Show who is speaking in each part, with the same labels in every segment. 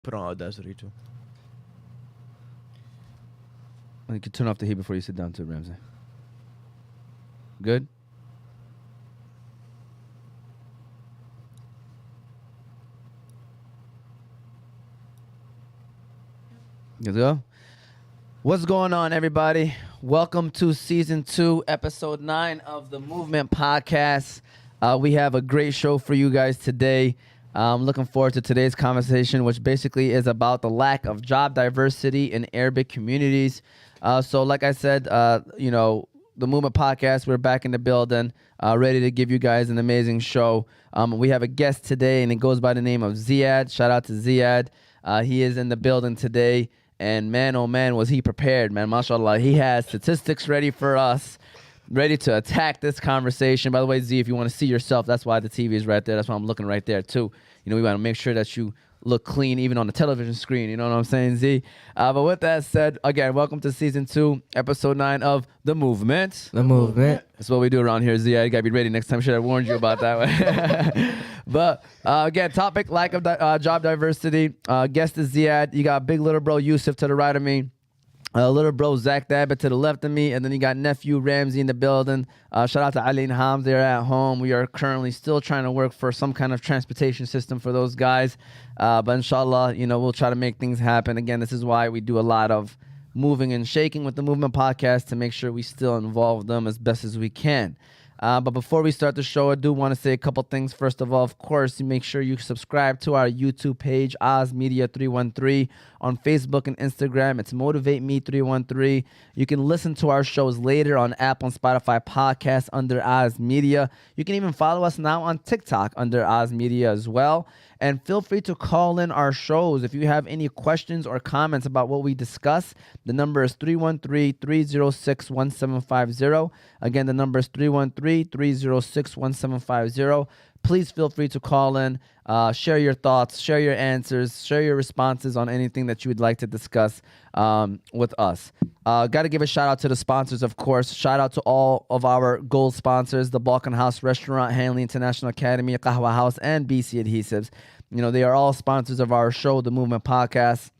Speaker 1: Put on Audacity too.
Speaker 2: You can turn off the heat before you sit down too, Ramsey. Good? Good to go? What's going on, everybody? Welcome to Season 2, Episode 9 of the Movement Podcast. We have a great show for you guys today. I'm looking forward to today's conversation, which basically is about the lack of job diversity in Arabic communities. So like I said, the Movement Podcast, we're back in the building, ready to give you guys an amazing show. We have a guest today, and it goes by the name of Ziyad. Shout out to Ziyad. He is in the building today. And man, oh man, was he prepared, man. MashaAllah, he has statistics ready for us, ready to attack this conversation. By the way, Z, if you want to see yourself, that's why the TV is right there. That's why I'm looking right there, too. You know, we want to make sure that you look clean even on the television screen. You know what I'm saying, Z? But with that said, again, welcome to Season 2, Episode 9 of The Movement.
Speaker 3: The movement.
Speaker 2: That's what we do around here, Z. You got to be ready next time. Should have warned you about that. But again, topic, lack of job diversity. Guest is Ziyad. You got big little bro Yusuf to the right of me. Little bro Zach Dabbit to the left of me, and then you got nephew Ramsey in the building. Shout out to Ali and Ham. They're at home. We are currently still trying to work for some kind of transportation system for those guys. But inshallah, we'll try to make things happen. Again, this is why we do a lot of moving and shaking with the Movement Podcast to make sure we still involve them as best as we can. But before we start the show, I do want to say a couple things. First of all, of course, make sure you subscribe to our YouTube page, Oz Media 313. On Facebook and Instagram, it's Motivate Me 313. You can listen to our shows later on Apple and Spotify podcasts under Oz Media. You can even follow us now on TikTok under Oz Media as well. And feel free to call in our shows if you have any questions or comments about what we discuss. The number is 313-306-1750. Again, the number is 313-306-1750. Please feel free to call in, share your thoughts, share your answers, share your responses on anything that you would like to discuss with us. Got to give a shout out to the sponsors, of course. Shout out to all of our gold sponsors, the Balkan House Restaurant, Hanley International Academy, Qahwa House, and BC Adhesives. They are all sponsors of our show, The Movement Podcast,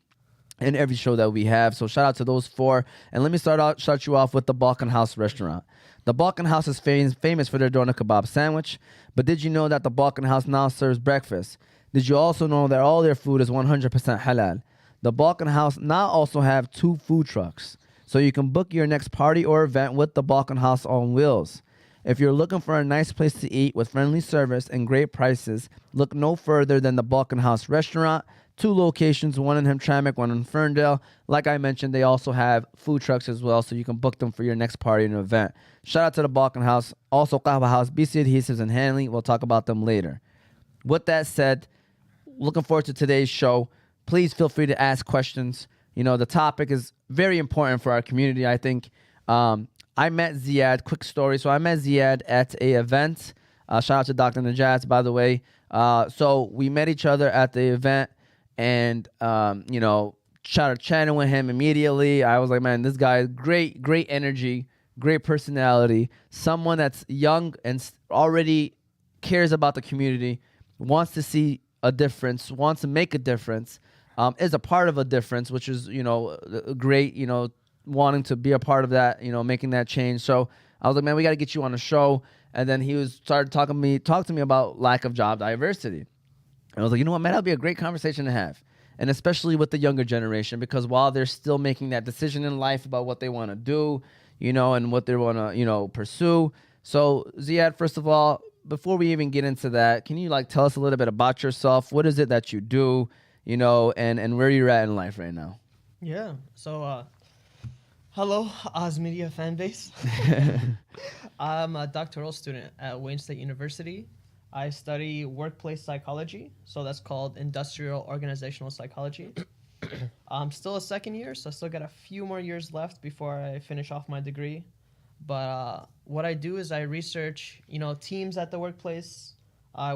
Speaker 2: and every show that we have. So shout out to those four. And let me start you off with the Balkan House Restaurant. The Balkan House is famous for their doner kebab sandwich, but did you know that the Balkan House now serves breakfast? Did you also know that all their food is 100% halal? The Balkan House now also have 2 food trucks, so you can book your next party or event with the Balkan House on wheels. If you're looking for a nice place to eat with friendly service and great prices, look no further than the Balkan House Restaurant. 2 locations, one in Hamtramck, one in Ferndale. Like I mentioned, they also have food trucks as well, so you can book them for your next party and event. Shout out to the Balkan House, also Qahwa House, BC Adhesives, and Hanley. We'll talk about them later. With that said, looking forward to today's show. Please feel free to ask questions. The topic is very important for our community, I think. I met Ziyad, quick story. So I met Ziyad at a event. Shout out to Dr. Najaz, by the way. So we met each other at the event. And, started chatting with him immediately. I was like, man, this guy is great energy, great personality, someone that's young and already cares about the community, wants to see a difference, wants to make a difference, is a part of a difference, which is, great, wanting to be a part of that, making that change. So I was like, man, we got to get you on the show. And then he started talking to me about lack of job diversity. I was like, you know what, man, that'll be a great conversation to have. And especially with the younger generation, because while they're still making that decision in life about what they want to do, and what they want to, pursue. So Ziyad, first of all, before we even get into that, can you tell us a little bit about yourself? What is it that you do, and where you're at in life right now?
Speaker 3: Yeah. So, hello, Oz Media fan base. I'm a doctoral student at Wayne State University. I study workplace psychology, so that's called industrial organizational psychology. I'm still a second year, so I still got a few more years left before I finish off my degree. But what I do is I research, teams at the workplace. I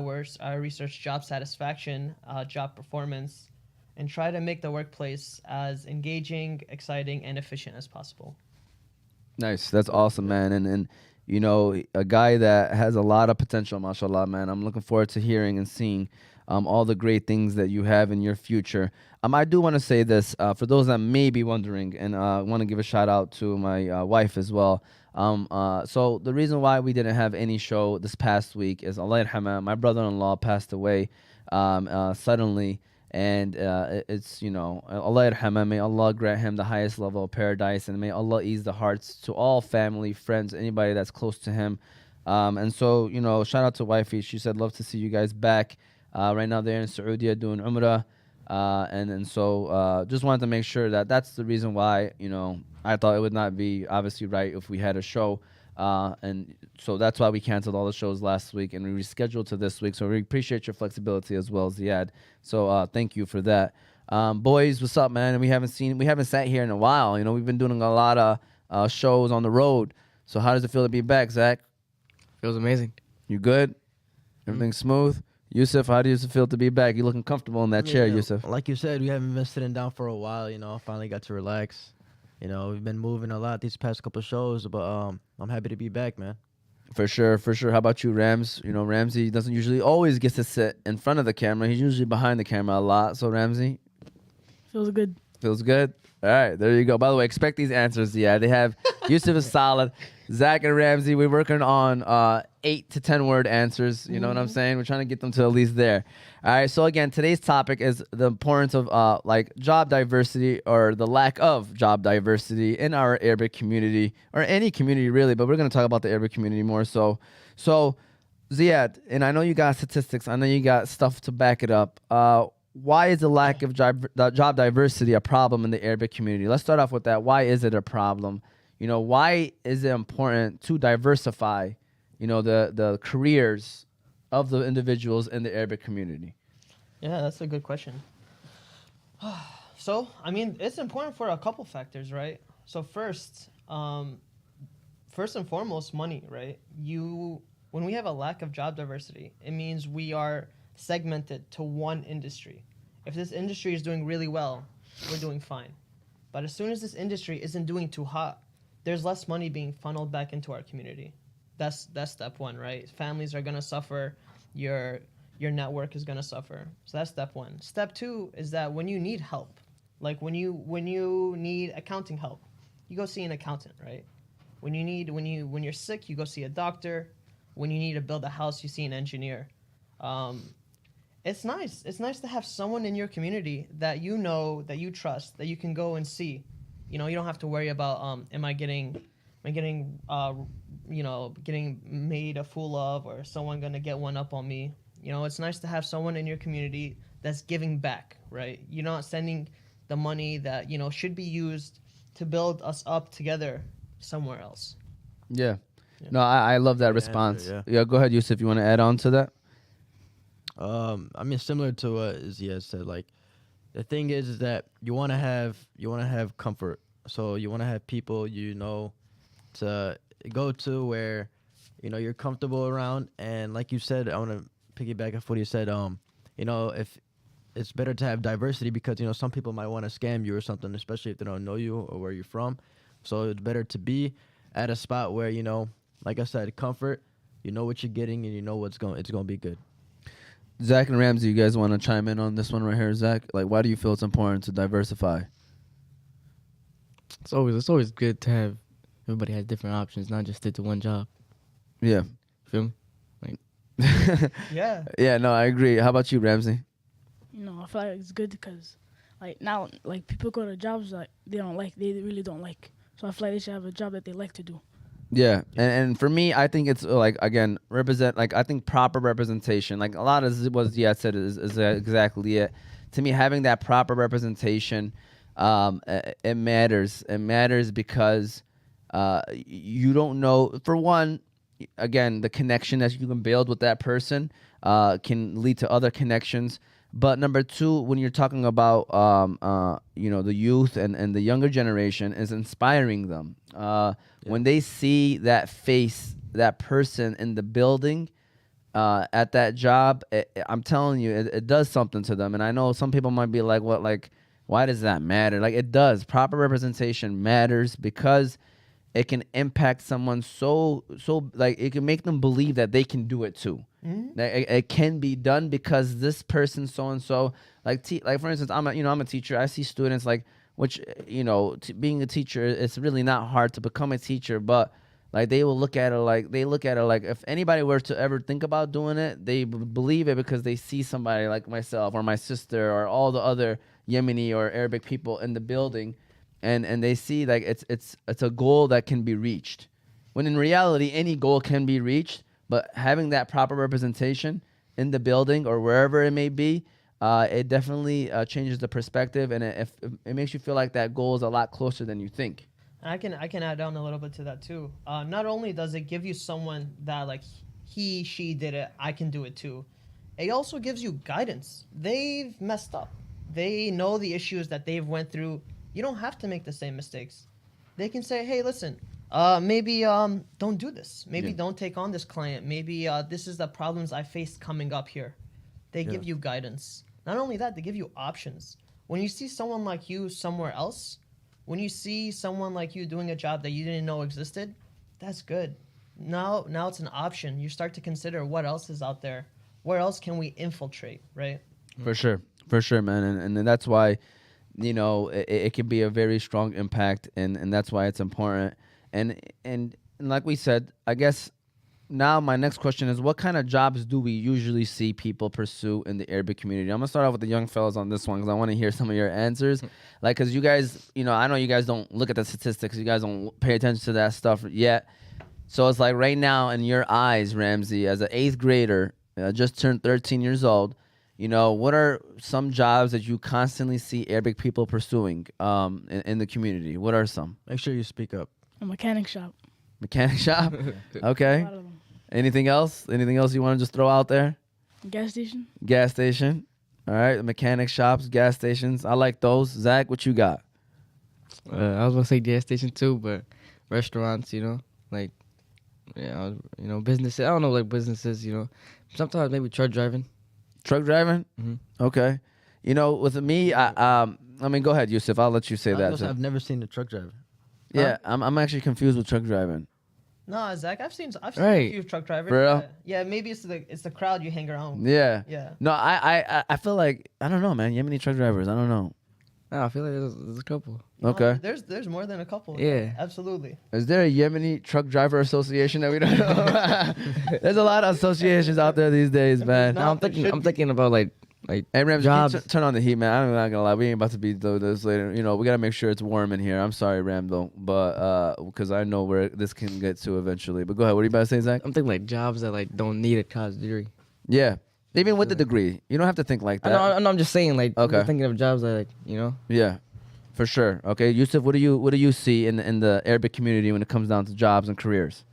Speaker 3: research job satisfaction, job performance, and try to make the workplace as engaging, exciting, and efficient as possible.
Speaker 2: Nice. That's awesome, man. And a guy that has a lot of potential, mashallah, man. I'm looking forward to hearing and seeing all the great things that you have in your future. I do want to say this for those that may be wondering, and I want to give a shout out to my wife as well. So the reason why we didn't have any show this past week is Allah yarhamah, my brother-in-law passed away suddenly, and it's, you know, Allah yarhamah, may Allah grant him the highest level of paradise, and may Allah ease the hearts to all family, friends, anybody that's close to him. And so, you know, shout out to wifey. She said, love to see you guys back. Right now they're in Saudi doing Umrah. And so just wanted to make sure that that's the reason why, you know, I thought it would not be obviously right if we had a show. And so that's why we canceled all the shows last week and we rescheduled to this week. So we appreciate your flexibility as well, Ziyad. So thank you for that. Boys, what's up, man? We haven't sat here in a while. You know, we've been doing a lot of shows on the road. So how does it feel to be back, Zach?
Speaker 1: Feels amazing.
Speaker 2: You good? Everything smooth? Yusuf, how do you feel to be back? You looking comfortable in that chair, Yusuf?
Speaker 4: Like you said, we haven't been sitting down for a while. You know, finally got to relax. You know, we've been moving a lot these past couple of shows, but I'm happy to be back, man.
Speaker 2: For sure, for sure. How about you, Rams? You know, Ramsey doesn't usually always get to sit in front of the camera. He's usually behind the camera a lot. So, Ramsey?
Speaker 5: Feels good.
Speaker 2: Feels good? All right, there you go. By the way, expect these answers. Yeah, they have Yusuf is solid. Zach and Ramsey, we're working on 8 to 10 word answers. You know what I'm saying? We're trying to get them to at least there. All right. So again, today's topic is the importance of like job diversity or the lack of job diversity in our Arabic community or any community really. But we're going to talk about the Arabic community more so. So Ziyad, and I know you got statistics. I know you got stuff to back it up. Why is the lack of job diversity a problem in the Arabic community? Let's start off with that. Why is it a problem? You know, why is it important to diversify, you know, the careers of the individuals in the Arabic community?
Speaker 3: Yeah, that's a good question. So, I mean, it's important for a couple factors, right? So first and foremost, money, right? When we have a lack of job diversity, it means we are segmented to one industry. If this industry is doing really well, we're doing fine. But as soon as this industry isn't doing too hot, there's less money being funneled back into our community. That's step one, right? Families are gonna suffer. Your network is gonna suffer. So that's step one. Step two is that when you need help, like when you need accounting help, you go see an accountant, right? When you're sick, you go see a doctor. When you need to build a house, you see an engineer. It's nice. It's nice to have someone in your community that you know, that you trust, that you can go and see. You know, you don't have to worry about am I getting getting made a fool of, or someone gonna get one up on me. You know, it's nice to have someone in your community that's giving back, right? You're not sending the money that, you know, should be used to build us up together somewhere else.
Speaker 2: Yeah. No, I love that response.
Speaker 4: Answer,
Speaker 2: yeah, go ahead, Yusuf. You want to add on to that?
Speaker 4: I mean, similar to what Ziyad said, like the thing is that you want to have comfort. So you want to have people, you know, to go to where, you know, you're comfortable around. And like you said, I want to piggyback off what you said. You know, if it's better to have diversity because, you know, some people might want to scam you or something, especially if they don't know you or where you're from. So it's better to be at a spot where, you know, like I said, comfort, you know what you're getting and you know it's going to be good.
Speaker 2: Zach and Ramsey, you guys want to chime in on this one right here, Zach? Like, why do you feel it's important to diversify?
Speaker 1: It's always good to have everybody has different options, not just stick to one job.
Speaker 2: Yeah.
Speaker 1: Feel me? Like,
Speaker 3: Yeah.
Speaker 2: Yeah, no, I agree. How about you, Ramsey?
Speaker 5: You know, I feel like it's good because, like, now, like, people go to jobs like they really don't like. So I feel like they should have a job that they like to do.
Speaker 2: Yeah, and for me, I think it's like, again, I think proper representation, like a lot of what Ziyad said is exactly it. To me, having that proper representation, it matters. It matters because you don't know, for one, again, the connection that you can build with that person can lead to other connections. But number two, when you're talking about you know, the youth and the younger generation, is inspiring them. When they see that face, that person in the building, at that job, I'm telling you, it does something to them. And I know some people might be like, "What? Like, why does that matter?" Like, it does. Proper representation matters because it can impact someone so like it can make them believe that they can do it too. That it can be done because this person so and so like for instance, I'm a teacher. I see students like which being a teacher, it's really not hard to become a teacher, but like they will look at it like if anybody were to ever think about doing it, they believe it because they see somebody like myself or my sister or all the other Yemeni or Arabic people in the building, and they see like it's a goal that can be reached. When in reality, any goal can be reached, but having that proper representation in the building or wherever it may be, it definitely changes the perspective, and it makes you feel like that goal is a lot closer than you think.
Speaker 3: I can add on a little bit to that too. Not only does it give you someone that like she did it, I can do it too. It also gives you guidance. They've messed up. They know the issues that they've went through. You don't have to make the same mistakes. They can say, hey, listen, maybe don't do this. Maybe don't take on this client. Maybe this is the problems I faced coming up here. They give you guidance. Not only that, they give you options. When you see someone like you somewhere else, when you see someone like you doing a job that you didn't know existed, that's good. Now it's an option. You start to consider what else is out there. Where else can we infiltrate, right?
Speaker 2: For sure, man. And that's why, it can be a very strong impact, and that's why it's important. And like we said, I guess now my next question is, what kind of jobs do we usually see people pursue in the Arabic community? I'm gonna start off with the young fellas on this one because I want to hear some of your answers. Like, because you guys, I know you guys don't look at the statistics. You guys don't pay attention to that stuff yet. So it's like right now in your eyes, Ramsey, as an 8th grader, just turned 13 years old, what are some jobs that you constantly see Arabic people pursuing in the community? What are some?
Speaker 4: Make sure you speak up.
Speaker 5: A mechanic shop.
Speaker 2: Mechanic shop?
Speaker 5: A
Speaker 2: Okay.
Speaker 5: lot of them.
Speaker 2: Anything else? Anything else you want to just throw out there?
Speaker 5: Gas station.
Speaker 2: Gas station. All right. Mechanic shops, gas stations. I like those. Zach, what you got?
Speaker 1: I was gonna say gas station too, but restaurants, like, businesses. I don't know, like businesses, Sometimes maybe truck driving.
Speaker 2: Truck driving?
Speaker 1: Mhm.
Speaker 2: Okay. With me, I mean, go ahead, Yusuf. I'll let you say that.
Speaker 4: I've never seen a truck driver.
Speaker 2: Yeah, I'm actually confused with truck driving.
Speaker 3: No, Zach, I've seen
Speaker 1: Right.
Speaker 3: a few truck drivers.
Speaker 2: For real?
Speaker 3: Yeah, maybe it's the crowd you hang around with.
Speaker 2: Yeah.
Speaker 3: Yeah.
Speaker 2: No, I feel like, I don't know, man. Yemeni truck drivers. I don't know.
Speaker 1: I feel like there's a couple.
Speaker 3: No,
Speaker 2: Okay.
Speaker 3: There's more than a couple.
Speaker 1: Yeah.
Speaker 3: Absolutely.
Speaker 2: Is there a Yemeni truck driver association that we don't know? There's a lot of associations out there these days, man.
Speaker 3: not.
Speaker 1: No, I'm thinking about like
Speaker 2: Hey, Rams,
Speaker 1: jobs.
Speaker 2: turn on the heat, man. I'm not gonna lie, we ain't about to be doing this later. We gotta make sure it's warm in here. I'm sorry, Ram, though, but because I know where this can get to eventually. But go ahead. What are you about to say, Zach?
Speaker 1: I'm thinking like jobs that like don't need a college degree.
Speaker 2: Yeah, even with the degree, you don't have to think like that.
Speaker 1: I know, I'm just saying like
Speaker 2: Okay.
Speaker 1: I'm thinking of jobs that like
Speaker 2: Yeah, for sure. Okay, Yusuf, what do you see in the Arabic community when it comes down to jobs and careers?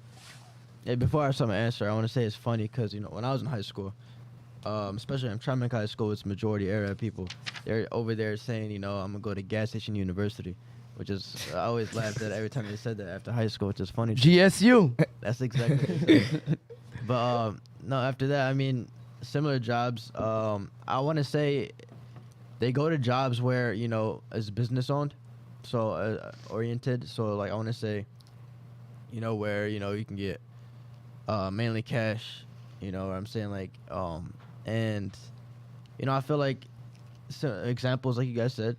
Speaker 4: Yeah, before I start my answer, I want to say it's funny because when I was in high school, especially in Trimac High School, it's majority Arab people. They're over there saying, I'm gonna go to gas station university, which is I always laughed at every time they said that after high school, which is funny.
Speaker 2: GSU.
Speaker 4: That's exactly what they said. But no, after that, I mean, similar jobs. I want to say they go to jobs where is business owned, so oriented. So like I want to say, where you can get mainly cash. What I'm saying, like and I feel like examples like you guys said,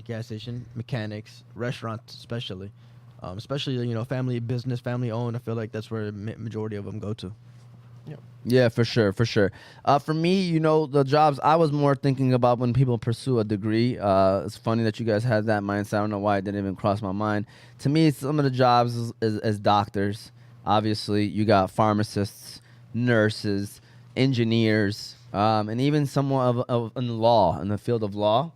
Speaker 4: gas station, mechanics, restaurants, especially family business, family owned. I feel like that's where majority of them go to.
Speaker 2: Yeah, for sure. For me, the jobs I was more thinking about when people pursue a degree. It's funny that you guys had that mindset. I don't know why it didn't even cross my mind. To me, some of the jobs as doctors. Obviously, you got pharmacists, nurses, engineers, and even someone in law, in the field of law.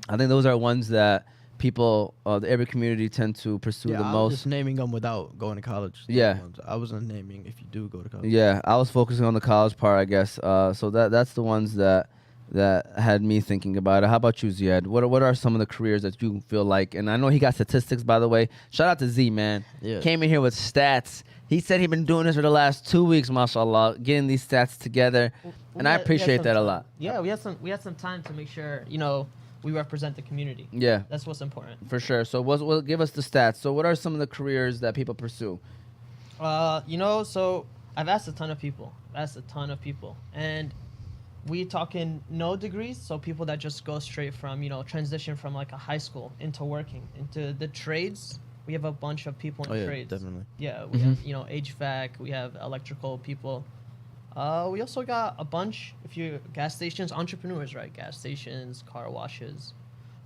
Speaker 2: I think those are ones that people, the Arabic community, tend to pursue the
Speaker 4: I was
Speaker 2: most.
Speaker 4: just naming them without going to college.
Speaker 2: Yeah.
Speaker 4: I wasn't naming if you do go to college.
Speaker 2: Yeah, I was focusing on the college part, I guess. So that's the ones that had me thinking about it. How about you, Ziyad? What are some of the careers that you feel like? And I know he got statistics, by the way. Shout out to Z, man.
Speaker 4: Yeah.
Speaker 2: Came in here with stats. He said he'd been doing this for the last 2 weeks, mashallah, getting these stats together. And I appreciate that a lot.
Speaker 3: Yeah, we had some time to make sure, we represent the community.
Speaker 2: Yeah,
Speaker 3: That's what's important.
Speaker 2: for sure. So what give us the stats. So what are some of the careers that people pursue?
Speaker 3: So I've asked a ton of people. And we talking no degrees, so people that just go straight from, transition from like a high school into working, into the trades. We have a bunch of people in
Speaker 4: Oh yeah,
Speaker 3: trades.
Speaker 4: definitely.
Speaker 3: Yeah, we have, HVAC, we have electrical people. We also got a bunch, gas stations, entrepreneurs, right? Gas stations, car washes.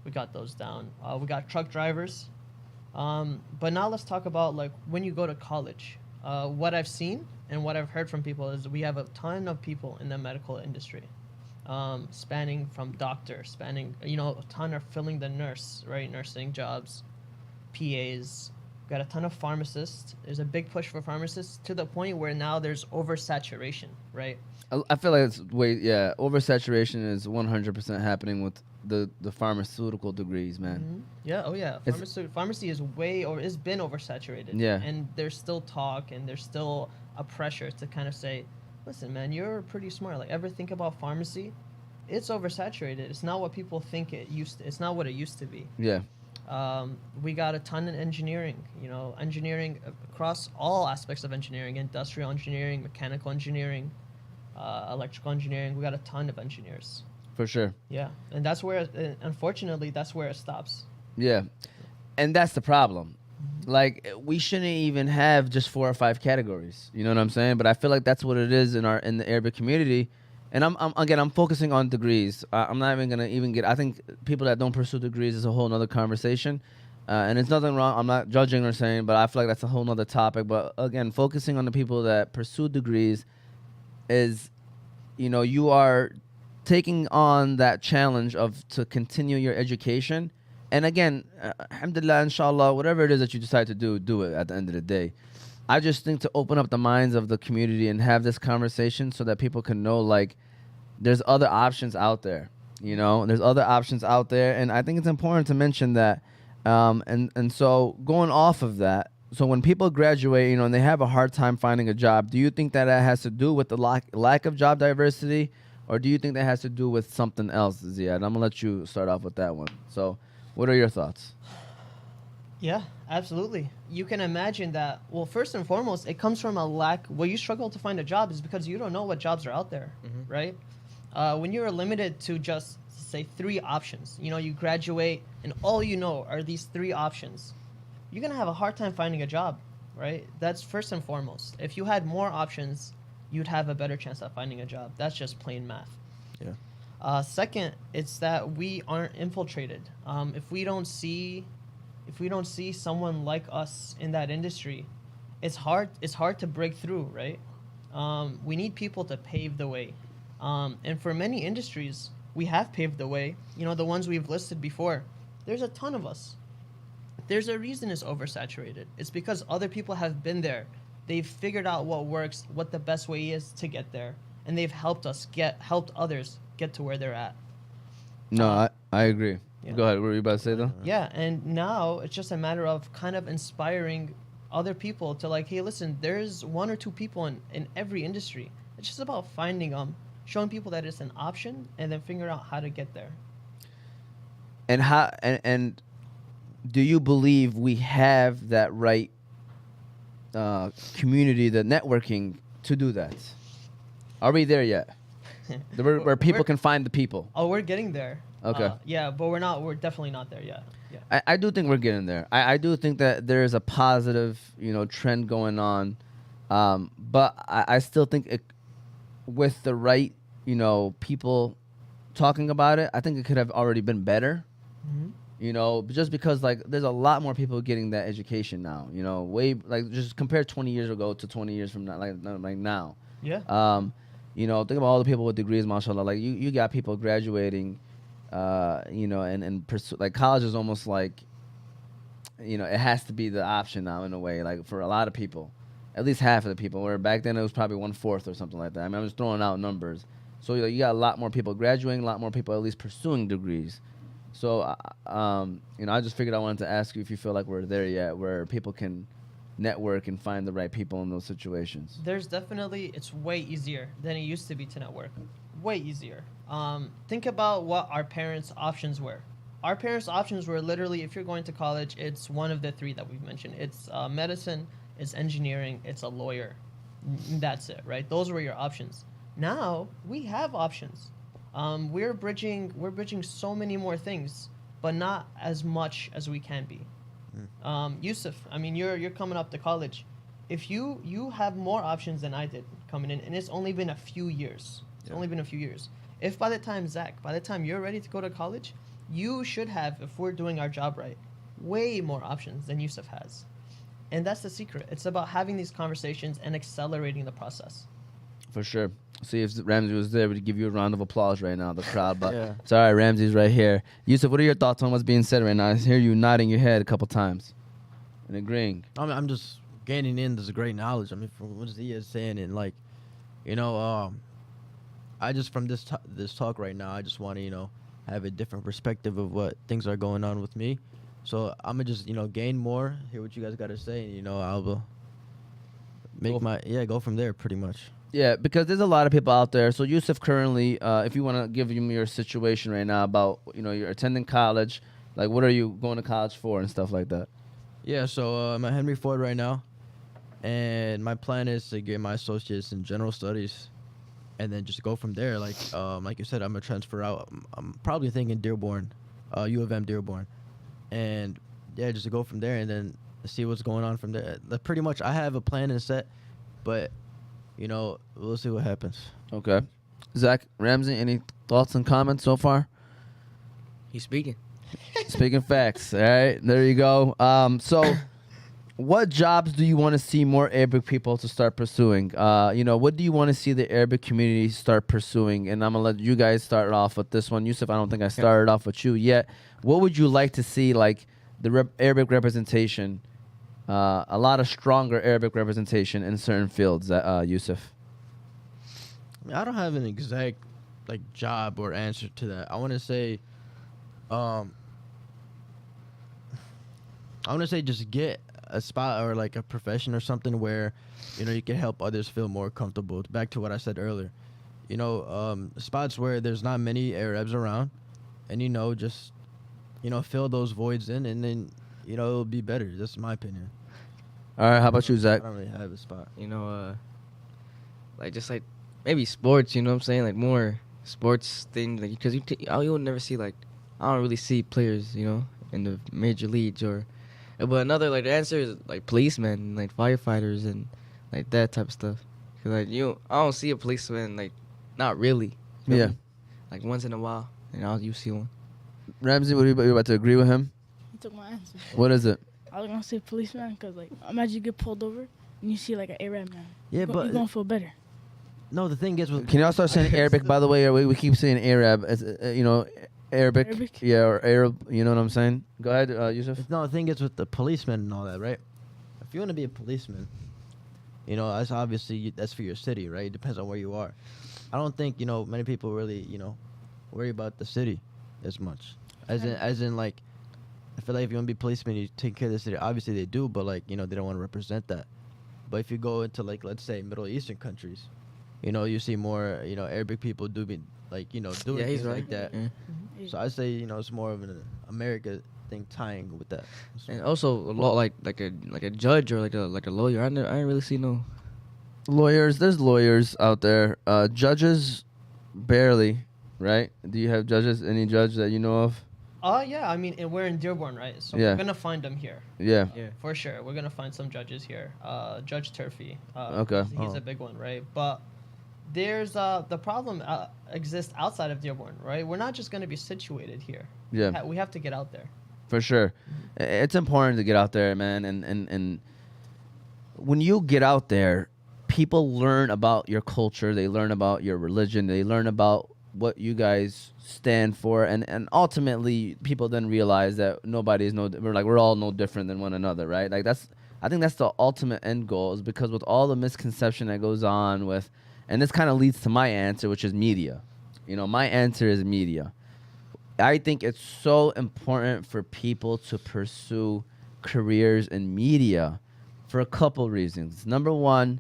Speaker 3: We got those down. We got truck drivers. But now let's talk about like when you go to college. What I've seen and what I've heard from people is we have a ton of people in the medical industry, spanning from doctor, a ton are filling the nurse, right? Nursing jobs, PAs. Got a ton of pharmacists. There's a big push for pharmacists to the point where now there's oversaturation, right?
Speaker 2: I feel like it's oversaturation is 100% happening with the pharmaceutical degrees, man.
Speaker 3: Mhm. Yeah. Oh yeah. Pharmacy is it's been oversaturated.
Speaker 2: Yeah.
Speaker 3: And there's still talk and there's still a pressure to kind of say, listen, man, you're pretty smart. Like, ever think about pharmacy? It's oversaturated. It's not what people think it's not what it used to be.
Speaker 2: Yeah.
Speaker 3: We got a ton in engineering. Engineering across all aspects of engineering: industrial engineering, mechanical engineering, electrical engineering. We got a ton of engineers.
Speaker 2: For sure.
Speaker 3: Yeah, and that's where, unfortunately, that's where it stops.
Speaker 2: Yeah. And that's the problem. Like, we shouldn't even have just 4 or 5 categories. You know what I'm saying? But I feel like that's what it is in the Arabic community. And I'm focusing on degrees. I'm not even gonna get. I think people that don't pursue degrees is a whole nother conversation. And it's nothing wrong. I'm not judging or saying, but I feel like that's a whole nother topic. But again, focusing on the people that pursue degrees is, you are taking on that challenge to continue your education. And again, alhamdulillah, inshallah, whatever it is that you decide to do it at the end of the day. I just think to open up the minds of the community and have this conversation so that people can know, like, there's other options out there. There's other options out there. And I think it's important to mention that. And so going off of that, so when people graduate, and they have a hard time finding a job, do you think that has to do with the lack of job diversity? Or do you think that has to do with something else, Ziyad? I'm going to let you start off with that one. So what are your thoughts?
Speaker 3: Yeah, absolutely. You can imagine that. Well, first and foremost, it comes from a lack. Well, you struggle to find a job is because you don't know what jobs are out there, right? When you're limited to just, say, 3 options, you graduate and all you know are these 3 options, you're going to have a hard time finding a job, right? That's first and foremost. If you had more options, you'd have a better chance at finding a job. That's just plain math.
Speaker 4: Yeah.
Speaker 3: Second, it's that we aren't infiltrated. If we don't see someone like us in that industry, it's hard to break through, right? We need people to pave the way. And for many industries, we have paved the way. The ones we've listed before, there's a ton of us. There's a reason it's oversaturated. It's because other people have been there. They've figured out what works, what the best way is to get there, and they've helped others get to where they're at.
Speaker 2: No, I agree.
Speaker 3: Yeah.
Speaker 2: Go ahead. What were you about to say, though?
Speaker 3: Yeah, and now it's just a matter of kind of inspiring other people to, like, hey, listen, there's 1 or 2 people in every industry. It's just about finding them, showing people that it's an option, and then figuring out how to get there.
Speaker 2: And how and do you believe we have that right community, the networking to do that? Are we there yet? Where people can find the people?
Speaker 3: Oh, we're getting there.
Speaker 2: Okay.
Speaker 3: Yeah, but we're definitely not there yet. Yeah.
Speaker 2: I do think we're getting there. I do think that there is a positive, trend going on. But I still think with the right, people talking about it, I think it could have already been better. Just because, like, there's a lot more people getting that education now. Way, like, just compare 20 years ago to 20 years from now, like now.
Speaker 3: Yeah.
Speaker 2: Think about all the people with degrees, mashallah. Like, you got people graduating, and pursue, like, college is almost like, it has to be the option now in a way, like, for a lot of people, at least half of the people, where back then it was probably 1/4 or something like that. I mean, I'm just throwing out numbers. So you got a lot more people graduating, a lot more people at least pursuing degrees. So, I just figured I wanted to ask you if you feel like we're there yet, where people can network and find the right people in those situations.
Speaker 3: There's definitely, it's way easier than it used to be to network. Way easier. Think about what our parents' options were. Our parents' options were literally, if you're going to college, it's one of the three that we've mentioned. It's medicine, it's engineering, it's a lawyer. That's it, right? Those were your options. Now we have options. We're bridging so many more things, but not as much as we can be. Yusuf, I mean, you're coming up to college. If you have more options than I did coming in, and it's only been a few years. It's only been a few years. If by the time Zach, by the time you're ready to go to college, you should have, if we're doing our job right, way more options than Yusuf has. And that's the secret. It's about having these conversations and accelerating the process.
Speaker 2: For sure. See if Ramsey was there, we'd give you a round of applause right now, the crowd. But
Speaker 4: Yeah.
Speaker 2: it's all right, Ramsey's right here. Yusuf, what are your thoughts on what's being said right now? I hear you nodding your head a couple times and agreeing.
Speaker 4: I'm just gaining in this great knowledge. I mean, from what Zia is saying, and like, I just from this talk right now, I just want to have a different perspective of what things are going on with me. So I'm gonna just gain more, hear what you guys got to say, and I'll make go from there pretty much.
Speaker 2: Yeah, because there's a lot of people out there. So Yusuf currently, if you want to give him your situation right now about, you're attending college, like what are you going to college for and stuff like that?
Speaker 4: Yeah, so I'm at Henry Ford right now, and my plan is to get my associates in general studies, and then just go from there. Like you said, I'm gonna transfer out. I'm probably thinking Dearborn, U of M Dearborn, and yeah, just to go from there and then see what's going on from there. Pretty much, I have a plan and set, but we'll see what happens.
Speaker 2: Okay. Zach, Ramsey, any thoughts and comments so far?
Speaker 1: He's speaking.
Speaker 2: Speaking facts. All right, there you go. So what jobs do you want to see more Arabic people to start pursuing? What do you want to see the Arabic community start pursuing? And I'm going to let you guys start off with this one. Yusuf, I don't think I started off with you yet. What would you like to see, like, the Arabic representation, a lot of stronger Arabic representation in certain fields, Yusuf?
Speaker 4: I don't have an exact, job or answer to that. I want to say, just get a spot or a profession or something where you can help others feel more comfortable. Back to what I said earlier, spots where there's not many Arabs around, and just fill those voids in, and then it'll be better. That's my opinion.
Speaker 2: All right, how about you, Zach?
Speaker 4: I don't really have a spot.
Speaker 1: Just maybe sports. You know what I'm saying? Like more sports things. Like because you'll never see I don't really see players in the major leagues or. But another the answer is policemen, firefighters, and that type of stuff. Cause I don't see a policeman not really. You know
Speaker 2: Yeah.
Speaker 1: me? Once in a while, and you see one.
Speaker 2: Ramsey, what are you about to agree with him?
Speaker 5: He took my answer.
Speaker 2: What is it?
Speaker 5: I was gonna say policeman because imagine you get pulled over and you see an Arab man.
Speaker 4: Yeah,
Speaker 5: You're
Speaker 4: but
Speaker 5: gonna feel better.
Speaker 4: no, the thing is with
Speaker 2: Can y'all start saying Arabic, by the way? Or we keep saying Arab, as Arabic.
Speaker 5: Arabic?
Speaker 2: Yeah, or Arab. You know what I'm saying? Go ahead, Yusuf.
Speaker 4: No, the thing is with the policemen and all that, right? If you want to be a policeman, that's obviously that's for your city, right? It depends on where you are. I don't think many people really worry about the city as much. As in I feel like if you want to be a policeman, you take care of the city. Obviously they do, but they don't want to represent that. But if you go into let's say Middle Eastern countries, you see more Arabic people doing doing things like that.
Speaker 1: Yeah.
Speaker 4: So I say it's more of an America thing tying with that. So
Speaker 1: And also a lot like a judge or like a lawyer. I didn't really see no.
Speaker 2: Lawyers, there's lawyers out there. Judges, barely, right? Do you have judges? Any judge that you know of?
Speaker 3: Yeah, I mean, and we're in Dearborn, right? So
Speaker 2: Yeah.
Speaker 3: we're gonna find them here.
Speaker 2: Yeah.
Speaker 1: Yeah.
Speaker 3: For sure, we're gonna find some judges here. Judge Turfy.
Speaker 2: Okay.
Speaker 3: He's a big one, right? But there's the problem exists outside of Dearborn, right? We're not just gonna be situated here.
Speaker 2: Yeah.
Speaker 3: We have to get out there.
Speaker 2: For sure. It's important to get out there, man. And when you get out there, people learn about your culture. They learn about your religion. They learn about what you guys stand for. And ultimately, people then realize that we're all no different than one another, right? I think that's the ultimate end goal, is because with all the misconception that goes on with, and this kind of leads to my answer, which is media. My answer is media. I think it's so important for people to pursue careers in media for a couple reasons. Number one,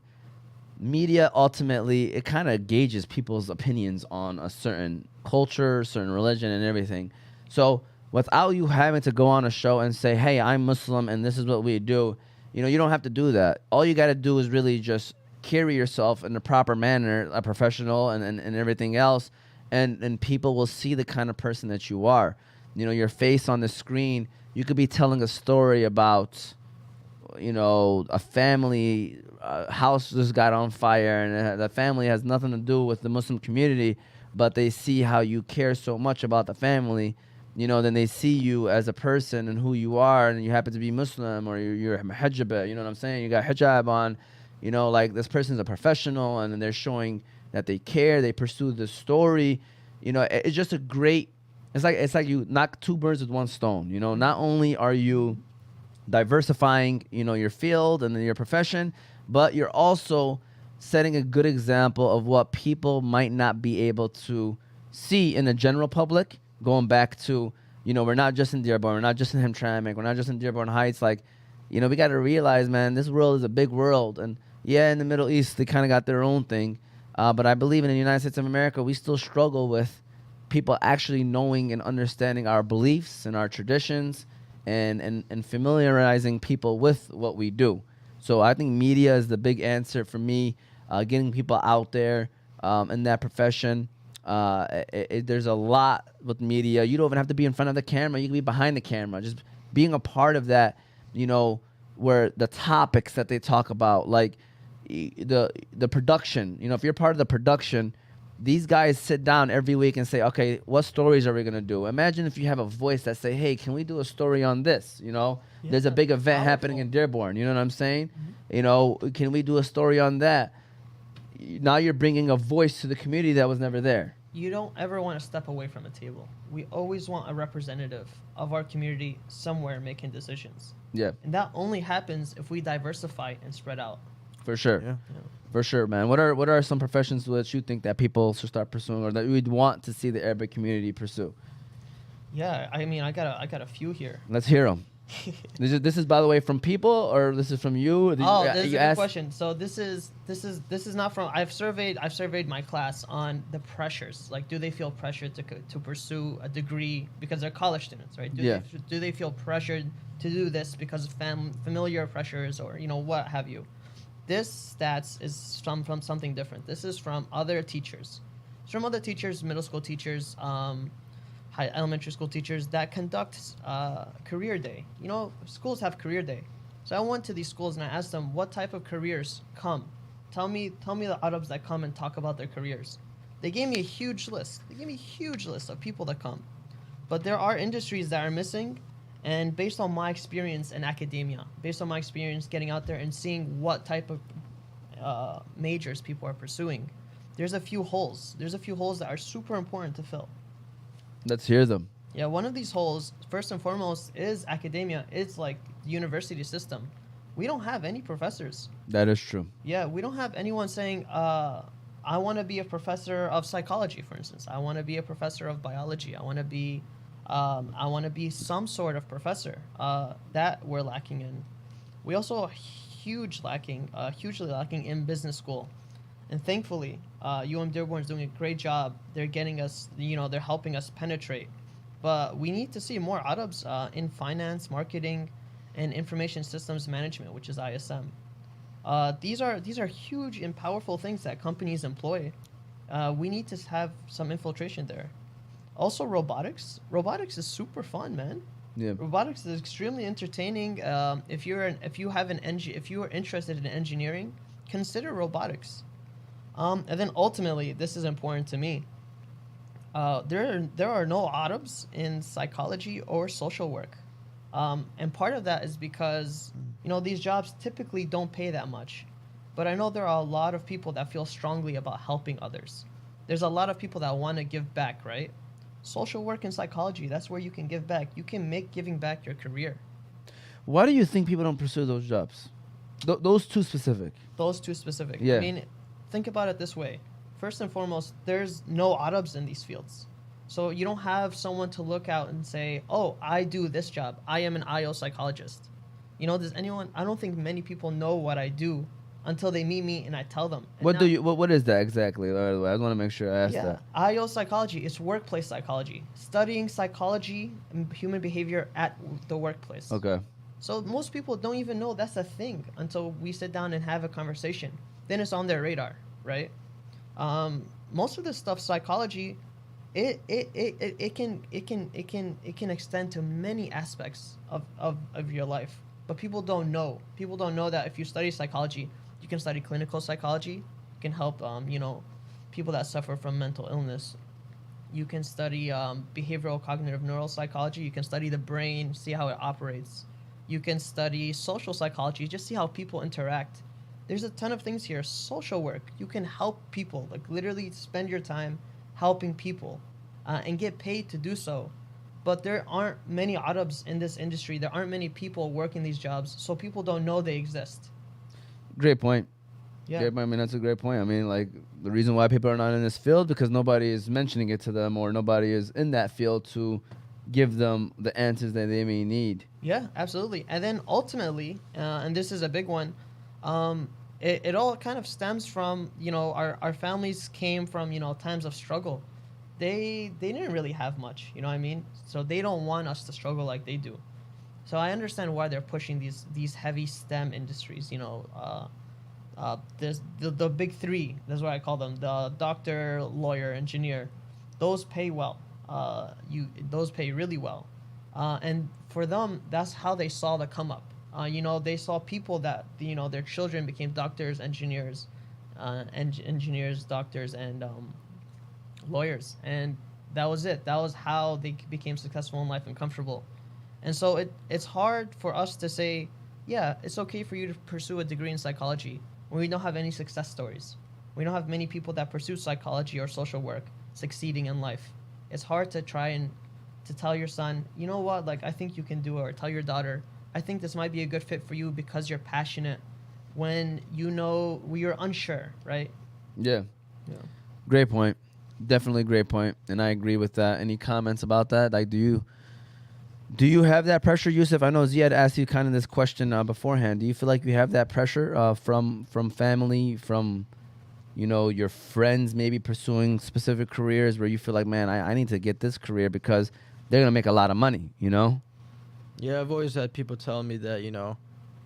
Speaker 2: media ultimately it kind of gauges people's opinions on a certain culture, certain religion, and everything. So without you having to go on a show and say, "Hey, I'm Muslim and this is what we do," you don't have to do that. All you got to do is really just carry yourself in the proper manner, a professional, and everything else, and people will see the kind of person that you are. Your face on the screen. You could be telling a story about a family house just got on fire, and the family has nothing to do with the Muslim community, but they see how you care so much about the family. Then they see you as a person and who you are, and you happen to be Muslim, or you're hijab. You know what I'm saying? You got hijab on. Like this person's a professional, and then they're showing that they care. They pursue the story. It's just a great. It's like you knock two birds with one stone. Not only are you diversifying, your field and then your profession, but you're also setting a good example of what people might not be able to see in the general public. Going back to, we're not just in Dearborn, we're not just in Hamtramck, we're not just in Dearborn Heights. Like, we got to realize, man, this world is a big world. And yeah, in the Middle East, they kind of got their own thing. But I believe in the United States of America, we still struggle with people actually knowing and understanding our beliefs and our traditions, and familiarizing people with what we do. So I think media is the big answer for me, getting people out there in that profession. There's a lot with media. You don't even have to be in front of the camera. You can be behind the camera. Just being a part of that, where the topics that they talk about, like the production. If you're part of the production, these guys sit down every week and say, okay, what stories are we going to do? Imagine if you have a voice that say, hey, can we do a story on this? There's a big event happening in Dearborn. You know what I'm saying? Can we do a story on that? Now you're bringing a voice to the community that was never there.
Speaker 3: You don't ever want to step away from a table. We always want a representative of our community somewhere making decisions.
Speaker 2: Yeah,
Speaker 3: And that only happens if we diversify and spread out.
Speaker 2: for sure.
Speaker 4: Yeah.
Speaker 2: For sure, man. What are some professions that you think that people should start pursuing, or that you would want to see the Arabic community pursue?
Speaker 3: Yeah, I mean, I got a few here.
Speaker 2: Let's hear them. This is by the way from people, or this is from you?
Speaker 3: Oh, this is a good question. So this is not from. I've surveyed my class on the pressures. Like, do they feel pressured to pursue a degree because they're college students, right? Do they feel pressured to do this because of familiar pressures, or what have you? This stats is from something different. This is from other teachers. It's from other teachers, middle school teachers, elementary school teachers that conduct career day. Schools have career day. So I went to these schools and I asked them, what type of careers come? Tell me the Arabs that come and talk about their careers. They gave me a huge list. Of people that come. But there are industries that are missing. And based on my experience in academia, based on my experience getting out there and seeing what type of majors people are pursuing, there's a few holes. There's a few holes that are super important to fill.
Speaker 2: Let's hear them.
Speaker 3: Yeah, one of these holes, first and foremost, is academia. It's like the university system. We don't have any professors.
Speaker 2: That is true.
Speaker 3: Yeah, we don't have anyone saying, I want to be a professor of psychology, for instance. I want to be a professor of biology. I want to be some sort of professor. That we're lacking in. We also are hugely lacking in business school. And thankfully, Dearborn is doing a great job. They're getting us, they're helping us penetrate. But we need to see more Arabs in finance, marketing, and information systems management, which is ISM. These are huge and powerful things that companies employ. We need to have some infiltration there. Also, robotics. Robotics is super fun, man.
Speaker 2: Yeah.
Speaker 3: Robotics is extremely entertaining. If you are interested in engineering, consider robotics. And then ultimately, this is important to me. There are no Arabs in psychology or social work, and part of that is because these jobs typically don't pay that much. But I know there are a lot of people that feel strongly about helping others. There's a lot of people that want to give back, right? Social work and psychology, that's where you can give back. You can make giving back your career.
Speaker 2: Why do you think people don't pursue those jobs? Those two specific.
Speaker 3: Yeah. I mean, think about it this way. First and foremost, there's no Arabs in these fields. So you don't have someone to look out and say, oh, I do this job. I am an IO psychologist. I don't think many people know what I do until they meet me and I tell them. And
Speaker 2: What
Speaker 3: now-
Speaker 2: do you? What is that exactly? By the way, I want to make sure I ask
Speaker 3: Yeah,
Speaker 2: that.
Speaker 3: IO psychology. It's workplace psychology. Studying psychology and human behavior at the workplace.
Speaker 2: Okay.
Speaker 3: So most people don't even know that's a thing until we sit down and have a conversation. Then it's on their radar, right? Most of this stuff, psychology, it can extend to many aspects of your life. But people don't know. People don't know that if you study psychology, you can study clinical psychology. You can help people that suffer from mental illness. You can study behavioral cognitive neuropsychology. You can study the brain, see how it operates. You can study social psychology, just see how people interact. There's a ton of things here. Social work, you can help people, like literally spend your time helping people and get paid to do so. But there aren't many Arabs in this industry. There aren't many people working these jobs, so people don't know they exist.
Speaker 2: Great point.
Speaker 3: Yeah.
Speaker 2: Great point. I mean, that's a great point. I mean, like the reason why people are not in this field because nobody is mentioning it to them or nobody is in that field to give them the answers that they may need.
Speaker 3: Yeah, absolutely. And then ultimately, and this is a big one, it all kind of stems from, our families came from, times of struggle. They didn't really have much, you know what I mean? So they don't want us to struggle like they do. So I understand why they're pushing these heavy STEM industries, there's the big three, that's what I call them, the doctor, lawyer, engineer. Those pay well. Those pay really well. And for them, that's how they saw the come up. They saw people that, their children became doctors, engineers, doctors, and lawyers. And that was it. That was how they became successful in life and comfortable. And so it's hard for us to say, yeah, it's okay for you to pursue a degree in psychology when we don't have any success stories. We don't have many people that pursue psychology or social work succeeding in life. It's hard to try and to tell your son, you know what, like I think you can do it, or tell your daughter, I think this might be a good fit for you because you're passionate, when you're unsure, right?
Speaker 2: Yeah.
Speaker 3: Yeah.
Speaker 2: Great point. Definitely great point. And I agree with that. Any comments about that? Like, do you have that pressure, Yusuf? I know Ziyad asked you kind of this question beforehand. Do you feel like you have that pressure from family, from your friends maybe pursuing specific careers where you feel like, man, I need to get this career because they're going to make a lot of money,
Speaker 4: Yeah, I've always had people telling me that,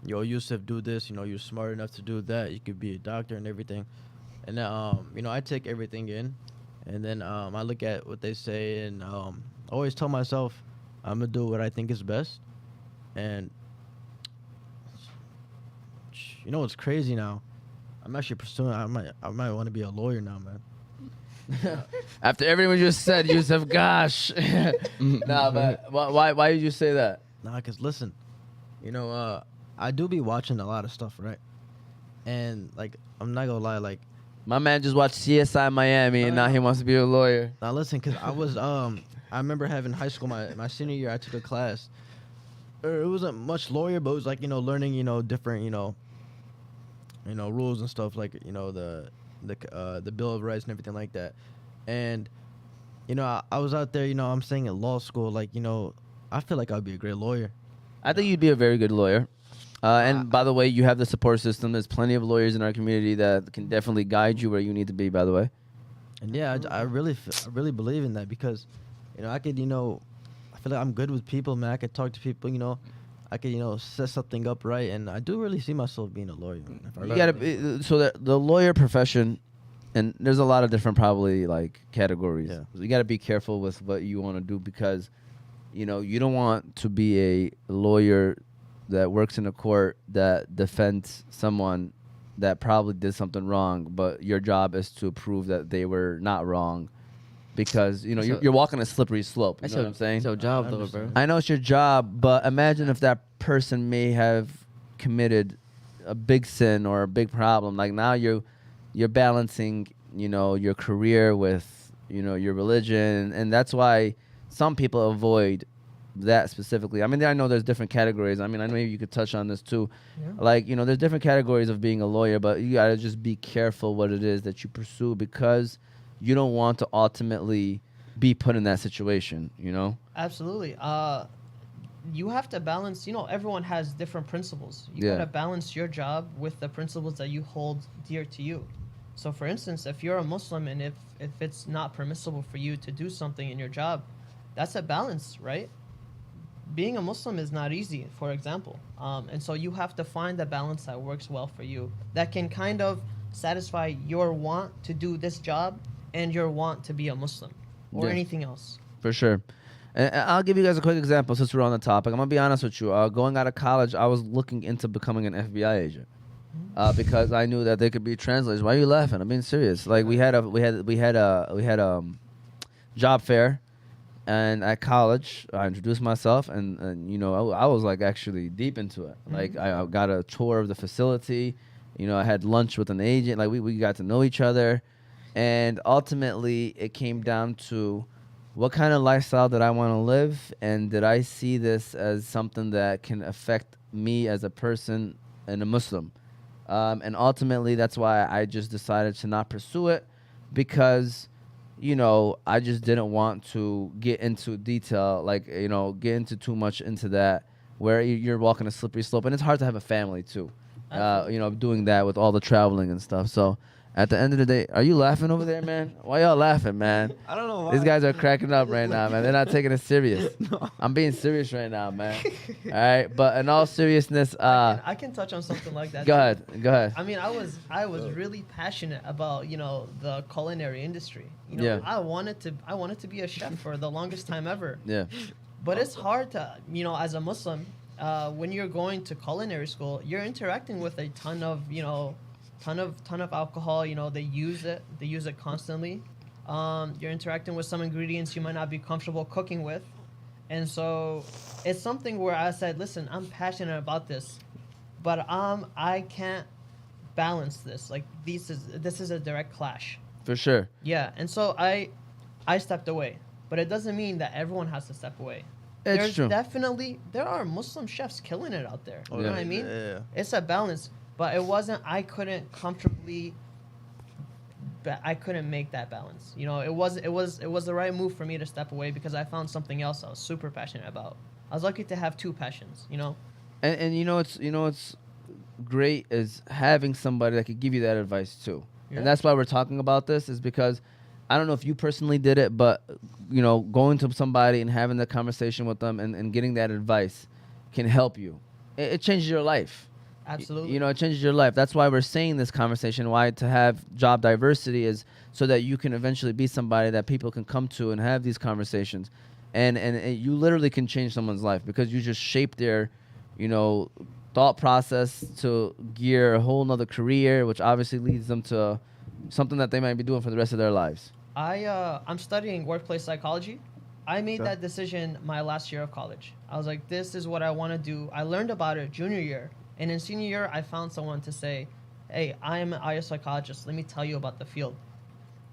Speaker 4: yo, Yusuf, do this, you're smart enough to do that. You could be a doctor and everything. And then, I take everything in. And then I look at what they say and I always tell myself I'm going to do what I think is best. And, what's crazy now? I'm actually pursuing, I might want to be a lawyer now, man.
Speaker 2: After everyone just said, Yusuf, gosh. Nah, but why did you say that?
Speaker 4: Nah, because listen, I do be watching a lot of stuff, right? And, like, I'm not going to lie, like,
Speaker 2: My man just watched CSI Miami and now he wants to be a lawyer.
Speaker 4: now listen, because I was, I remember having high school, my senior year, I took a class. It wasn't much lawyer, but it was like, learning, different, rules and stuff, like, the Bill of Rights and everything like that. And, I was out there, I'm saying at law school, like, I feel like I'd be a great lawyer.
Speaker 2: I think you'd be a very good lawyer. And by the way, you have the support system. There's plenty of lawyers in our community that can definitely guide you where you need to be, by the way.
Speaker 4: And yeah, I really believe in that because, I could, I feel like I'm good with people, man. I could talk to people, I could, set something up right. And I do really see myself being a lawyer, man. If I
Speaker 2: You
Speaker 4: really-
Speaker 2: gotta be, so the lawyer profession, and there's a lot of different probably like categories.
Speaker 4: Yeah.
Speaker 2: So you got to be careful with what you want to do because, you don't want to be a lawyer that works in a court that defends someone that probably did something wrong, but your job is to prove that they were not wrong, because you're walking a slippery slope. You know what I'm saying?
Speaker 1: It's your job, though, bro.
Speaker 4: understand.
Speaker 2: I know it's your job, but imagine if that person may have committed a big sin or a big problem. Like now you're balancing, your career with, your religion, and that's why some people avoid that specifically. I mean, I know there's different categories. I mean, I know maybe you could touch on this too.
Speaker 3: Yeah.
Speaker 2: Like, there's different categories of being a lawyer, but you gotta just be careful what it is that you pursue because you don't want to ultimately be put in that situation,
Speaker 3: Absolutely. you have to balance, everyone has different principles. You
Speaker 2: Yeah.
Speaker 3: gotta balance your job with the principles that you hold dear to you. So for instance, if you're a Muslim and if it's not permissible for you to do something in your job, that's a balance, right? Being a Muslim is not easy, for example. And so you have to find a balance that works well for you, that can kind of satisfy your want to do this job and your want to be a Muslim or
Speaker 2: Yeah.
Speaker 3: anything else.
Speaker 2: For sure. And I'll give you guys a quick example since we're on the topic. I'm going to be honest with you. Going out of college, I was looking into becoming an FBI agent. Because I knew that they could be translators. Why are you laughing? I'm being serious. Like we had a job fair, and at college I introduced myself, and I was like actually deep into it. Like I got a tour of the facility. I had lunch with an agent. Like we got to know each other, and ultimately it came down to what kind of lifestyle did I want to live, and did I see this as something that can affect me as a person and a Muslim. And ultimately, that's why I just decided to not pursue it, because, I just didn't want to get into detail, like, get into too much into that, where you're walking a slippery slope. And it's hard to have a family, too, doing that with all the traveling and stuff. So at the end of the day, are you laughing over there, man? Why y'all laughing, man?
Speaker 4: I don't know why.
Speaker 2: These guys are cracking up right now, man. They're not taking it serious.
Speaker 4: No.
Speaker 2: I'm being serious right now, man. All right, but in all seriousness,
Speaker 3: I can touch on something like that.
Speaker 2: go
Speaker 3: too.
Speaker 2: ahead, go ahead.
Speaker 3: I mean, I was really passionate about the culinary industry.
Speaker 2: Yeah.
Speaker 3: I wanted to be a chef for the longest time ever.
Speaker 2: Yeah,
Speaker 3: But it's hard to as a Muslim, when you're going to culinary school, you're interacting with a ton of ton of alcohol. They use it constantly. You're interacting with some ingredients you might not be comfortable cooking with, and so it's something where I said, listen, I'm passionate about this, but I can't balance this. Like this is a direct clash.
Speaker 2: for sure.
Speaker 3: Yeah, and so I stepped away, but it doesn't mean that everyone has to step away.
Speaker 2: It's true.
Speaker 3: There are Muslim chefs killing it out there. You know
Speaker 2: Yeah.
Speaker 3: what I mean?
Speaker 4: Yeah.
Speaker 3: It's a balance, but it wasn't. I couldn't comfortably. I couldn't make that balance. It was the right move for me to step away because I found something else I was super passionate about. I was lucky to have two passions.
Speaker 2: And it's great is having somebody that could give you that advice too.
Speaker 3: Yeah.
Speaker 2: And that's why we're talking about this, is because I don't know if you personally did it, but going to somebody and having that conversation with them and getting that advice can help you. It changes your life.
Speaker 3: Absolutely.
Speaker 2: It changes your life. That's why we're saying this conversation, why to have job diversity is so that you can eventually be somebody that people can come to and have these conversations. And you literally can change someone's life because you just shape their, thought process to gear a whole nother career, which obviously leads them to something that they might be doing for the rest of their lives.
Speaker 3: I'm studying workplace psychology. I made
Speaker 4: Okay.
Speaker 3: that decision my last year of college. I was like, this is what I want to do. I learned about it junior year. And in senior year, I found someone to say, hey, I am an IO psychologist. Let me tell you about the field.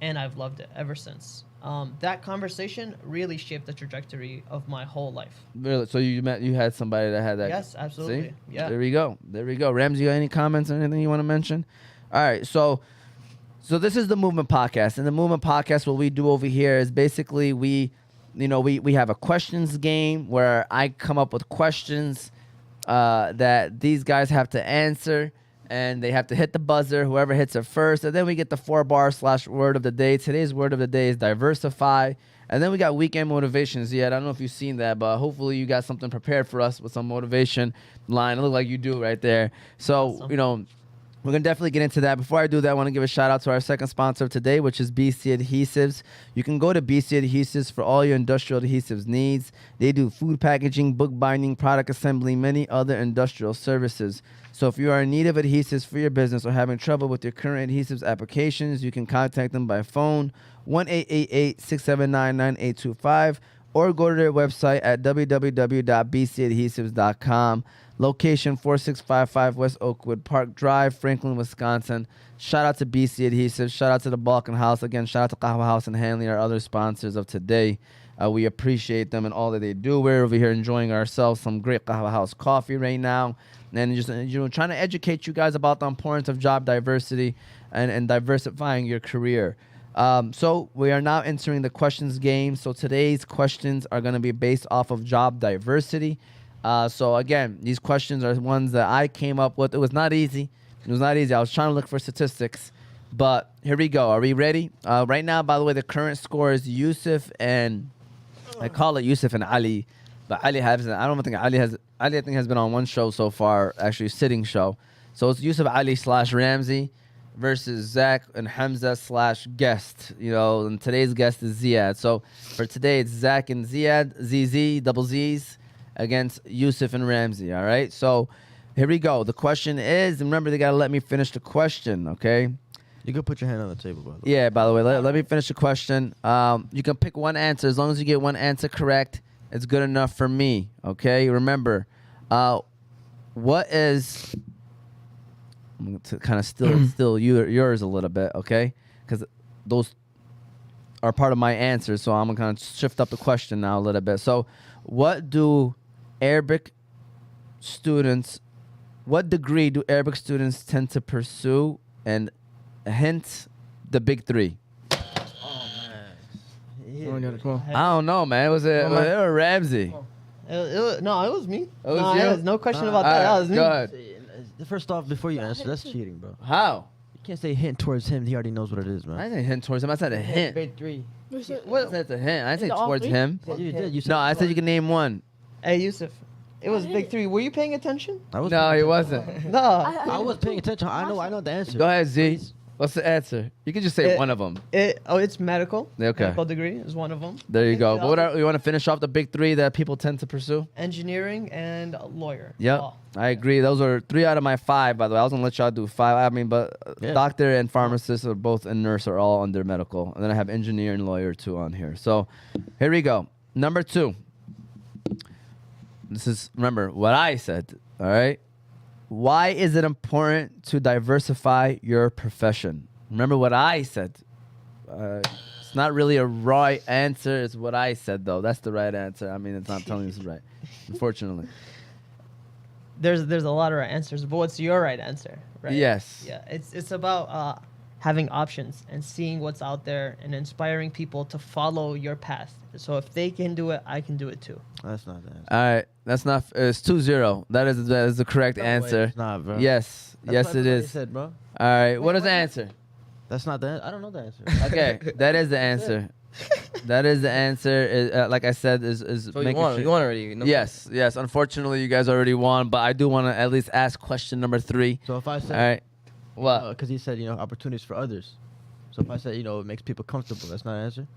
Speaker 3: And I've loved it ever since. That conversation really shaped the trajectory of my whole life.
Speaker 2: Really? So you had somebody that had that?
Speaker 3: Yes, absolutely.
Speaker 2: See?
Speaker 3: Yeah.
Speaker 2: There we go. Ramsey, you got any comments or anything you want to mention? All right. So this is the Movement Podcast. And the Movement Podcast, what we do over here is basically we have a questions game where I come up with questions that these guys have to answer, and they have to hit the buzzer, whoever hits it first, and then we get the 4-bar / word of the day. Today's word of the day is diversify, and then we got weekend motivations. Yeah, I don't know if you've seen that, but hopefully you got something prepared for us with some motivation line. It looks like you do right there. So,
Speaker 3: Awesome.
Speaker 2: we're going to definitely get into that. Before I do that, I want to give a shout out to our second sponsor of today, which is BC Adhesives. You can go to BC Adhesives for all your industrial adhesives needs. They do food packaging, book binding, product assembly, many other industrial services. So if you are in need of adhesives for your business or having trouble with your current adhesives applications, you can contact them by phone 1-888-679-9825 or go to their website at www.bcadhesives.com. Location 4655 West Oakwood Park Drive, Franklin, Wisconsin. Shout out to BC Adhesives. Shout out to the Balkan House. Again, shout out to Kahwa House and Hanley, our other sponsors of today. We appreciate them and all that they do. We're over here enjoying ourselves some great Kahwa House coffee right now. And just trying to educate you guys about the importance of job diversity and diversifying your career. So we are now entering the questions game. So today's questions are going to be based off of job diversity. So again, these questions are ones that I came up with. It was not easy. It was not easy. I was trying to look for statistics, but here we go. Are we ready? Right now, by the way, the current score is Yusuf and I call it Yusuf and Ali, but Ali hasn't. I don't think Ali has. Ali, I think, has been on one show so far, actually sitting show. So it's Yusuf Ali / Ramsey versus Zach and Hamza / guest. You know, and today's guest is Ziyad. So for today, it's Zach and Ziyad, ZZ, double Z's, against Yusuf and Ramsey. All right. So here we go. The question is, and remember, they gotta let me finish the question. Okay.
Speaker 4: You can put your hand on the table, by the way.
Speaker 2: Yeah, by the way, let me finish the question. You can pick one answer. As long as you get one answer correct, it's good enough for me. Okay? Remember, what is... I'm going to kind of still yours a little bit, okay? Because those are part of my answers, so I'm going to kind of shift up the question now a little bit. So, what degree do Arabic students tend to pursue? And hint, the big three.
Speaker 1: Come on, come on.
Speaker 2: I don't know, man. It was Ramsey.
Speaker 3: It was me.
Speaker 2: It was
Speaker 3: no,
Speaker 2: you?
Speaker 3: there's no question about that.
Speaker 2: All
Speaker 3: That
Speaker 2: right,
Speaker 3: was me.
Speaker 2: go ahead.
Speaker 4: First off, before you answer, that's cheating, bro.
Speaker 2: How?
Speaker 4: You can't say hint towards him. He already knows what it is,
Speaker 2: I
Speaker 4: man.
Speaker 2: didn't hint towards him. I said a hint.
Speaker 1: Big three.
Speaker 5: Wait, so-
Speaker 2: I said it's a hint. I didn't
Speaker 5: Is it
Speaker 2: say
Speaker 5: all
Speaker 2: towards
Speaker 5: three?
Speaker 2: him.
Speaker 4: You did. You said
Speaker 2: No, I said you can name one.
Speaker 3: Hey, Yusuf. It was big three. Were you paying attention?
Speaker 4: I was
Speaker 2: No,
Speaker 4: paying
Speaker 2: he
Speaker 4: attention.
Speaker 2: wasn't.
Speaker 3: No.
Speaker 4: I was paying attention. I know the answer.
Speaker 2: Go ahead, Z. What's the answer? You can just say one of them.
Speaker 3: It's medical.
Speaker 2: Okay.
Speaker 3: Medical degree is one of them.
Speaker 2: There you go.
Speaker 3: The
Speaker 2: But
Speaker 3: other-
Speaker 2: you want to finish off the big three that people tend to pursue?
Speaker 3: Engineering and lawyer.
Speaker 2: Yep.
Speaker 3: Law.
Speaker 2: I agree. Those are 3 out of my 5, by the way. I was going to let y'all do 5. I mean, but
Speaker 4: Yeah.
Speaker 2: doctor and pharmacist are both, and nurse are all under medical. And then I have engineer and lawyer too on here. So here we go. Number 2. This is, remember, what I said. All right. Why is it important to diversify your profession? Remember what I said. It's not really a right answer. It's what I said, though. That's the right answer. I mean, it's not telling you it's right, unfortunately.
Speaker 3: There's a lot of right answers, but what's your right answer? Right?
Speaker 2: Yes.
Speaker 3: Yeah. It's about having options and seeing what's out there and inspiring people to follow your path. So if they can do it, I can do it too.
Speaker 4: That's not the answer.
Speaker 2: All right. That's not. It's 2-0. That is the correct
Speaker 4: No way,
Speaker 2: answer.
Speaker 4: it's not, bro.
Speaker 2: Yes.
Speaker 4: That's
Speaker 2: Yes,
Speaker 4: what
Speaker 2: it
Speaker 4: everybody
Speaker 2: is.
Speaker 4: said, bro.
Speaker 2: All right. What is the answer?
Speaker 4: That's not the. I don't know the answer.
Speaker 2: Okay. That is the answer. That is the answer. Like I said, is
Speaker 1: So you
Speaker 2: making
Speaker 1: won.
Speaker 2: sure-
Speaker 1: You won already. No?
Speaker 2: Yes. Yes. Unfortunately, you guys already won, but I do want to at least ask question number 3.
Speaker 4: So if I
Speaker 2: All
Speaker 4: said,
Speaker 2: right. What?
Speaker 4: because he said, opportunities for others. So if I said, it makes people comfortable, that's not an answer.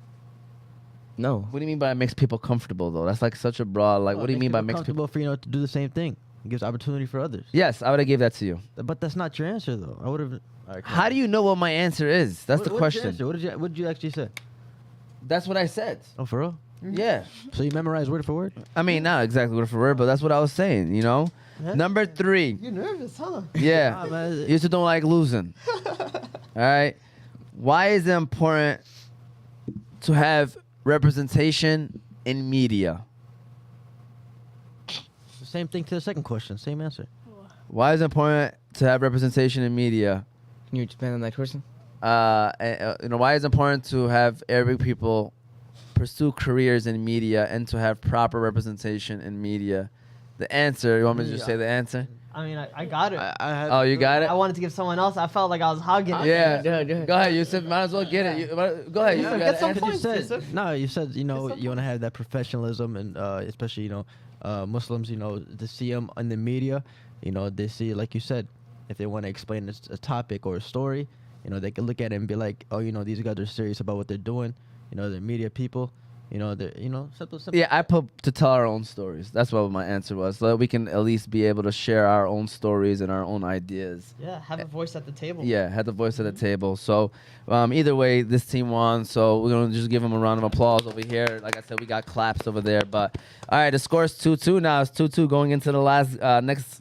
Speaker 1: No.
Speaker 2: What do you mean by it makes people comfortable though? That's like such a broad. Like,
Speaker 4: No,
Speaker 2: what
Speaker 4: it
Speaker 2: do you mean by makes
Speaker 4: comfortable
Speaker 2: people?
Speaker 4: for to do the same thing? It gives opportunity for others.
Speaker 2: Yes, I would have gave that to you.
Speaker 4: But that's not your answer, though. I would have.
Speaker 2: How do you know what my answer is? That's the question.
Speaker 4: What did you actually say?
Speaker 2: That's what I said.
Speaker 4: Oh, for real?
Speaker 2: Yeah.
Speaker 4: So you memorize word for word?
Speaker 2: I mean, not exactly word for word, but that's what I was saying,
Speaker 3: Yeah.
Speaker 2: Number 3.
Speaker 3: You're nervous, huh?
Speaker 2: Yeah.
Speaker 4: man.
Speaker 2: You just don't like losing. All right. Why is it important to have representation in media?
Speaker 4: Same thing to the second question. Same answer.
Speaker 2: Why is it important to have representation in media?
Speaker 1: Can you expand on that question?
Speaker 2: Why is it important to have Arabic people pursue careers in media and to have proper representation in media? The answer, you want me to just say the answer?
Speaker 3: I mean, I got it.
Speaker 4: I had
Speaker 2: Oh, you got it?
Speaker 3: I wanted to give someone else. I felt like I was hogging it.
Speaker 2: Yeah.
Speaker 1: Yeah.
Speaker 2: Go ahead, Yusuf. Might as well get it. Go ahead, Yusuf.
Speaker 3: Get some
Speaker 2: answer.
Speaker 3: points.
Speaker 4: You said,
Speaker 3: Yusuf.
Speaker 4: no, you said, you
Speaker 3: some
Speaker 4: want to have that professionalism and especially, Muslims, to see them in the media, they see, like you said, if they want to explain a topic or a story, they can look at it and be like, oh, these guys are serious about what they're doing. They're media people. They're, simple.
Speaker 2: Yeah, I put to tell our own stories. That's what my answer was. So that we can at least be able to share our own stories and our own ideas.
Speaker 3: Yeah, have a voice at the table.
Speaker 2: Yeah, had the voice at the table. So either way, this team won. So we're going to just give them a round of applause over here. Like I said, we got claps over there. But all right, the score is 2-2 now. It's 2-2 going into the last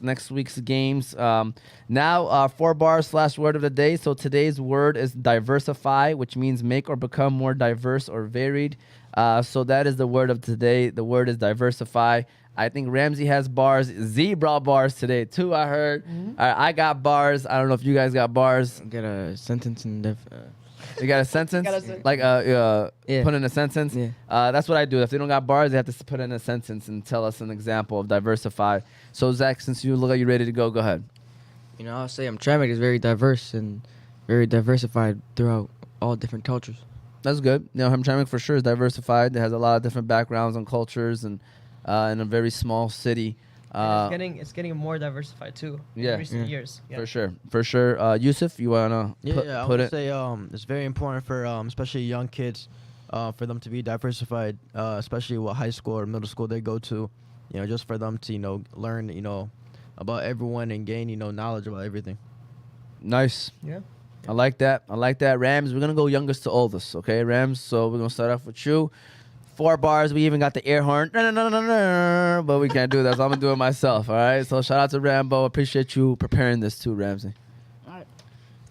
Speaker 2: next week's games. Now, 4 bars / word of the day. So today's word is diversify, which means make or become more diverse or varied. So that is the word of today. The word is diversify. I think Ramsey has bars. Z brought bars today too, I heard. All right, I got bars. I don't know if you guys got bars.
Speaker 1: Get a sentence and
Speaker 2: You got a sentence?
Speaker 3: Got a sen-
Speaker 2: Like
Speaker 1: Yeah.
Speaker 2: put in a sentence?
Speaker 1: Yeah.
Speaker 2: That's what I do. If they don't got bars, they have to put in a sentence and tell us an example of diversify. So Zach, since you look like you're ready to go ahead.
Speaker 1: You know, I'll say Tramec is very diverse and very diversified throughout all different cultures.
Speaker 2: That's good. You know, Hamtramck for sure is diversified. It has a lot of different backgrounds and cultures, and in a very small city.
Speaker 3: And it's getting more diversified too.
Speaker 2: Yeah.
Speaker 3: In recent
Speaker 1: Yeah.
Speaker 3: years. Yeah.
Speaker 2: For sure. Yusuf, you wanna
Speaker 4: I
Speaker 2: put
Speaker 4: would
Speaker 2: it?
Speaker 4: say it's very important for especially young kids for them to be diversified, especially what high school or middle school they go to, just for them to learn about everyone and gain knowledge about everything.
Speaker 2: Nice.
Speaker 3: Yeah.
Speaker 2: I like that. Rams, we're gonna go youngest to oldest, okay, Rams? So we're gonna start off with you. 4 bars. We even got the air horn. No, but we can't do that, so I'm gonna do it myself, all right? So shout out to Rambo. Appreciate you preparing this too, Ramsey.
Speaker 5: Alright.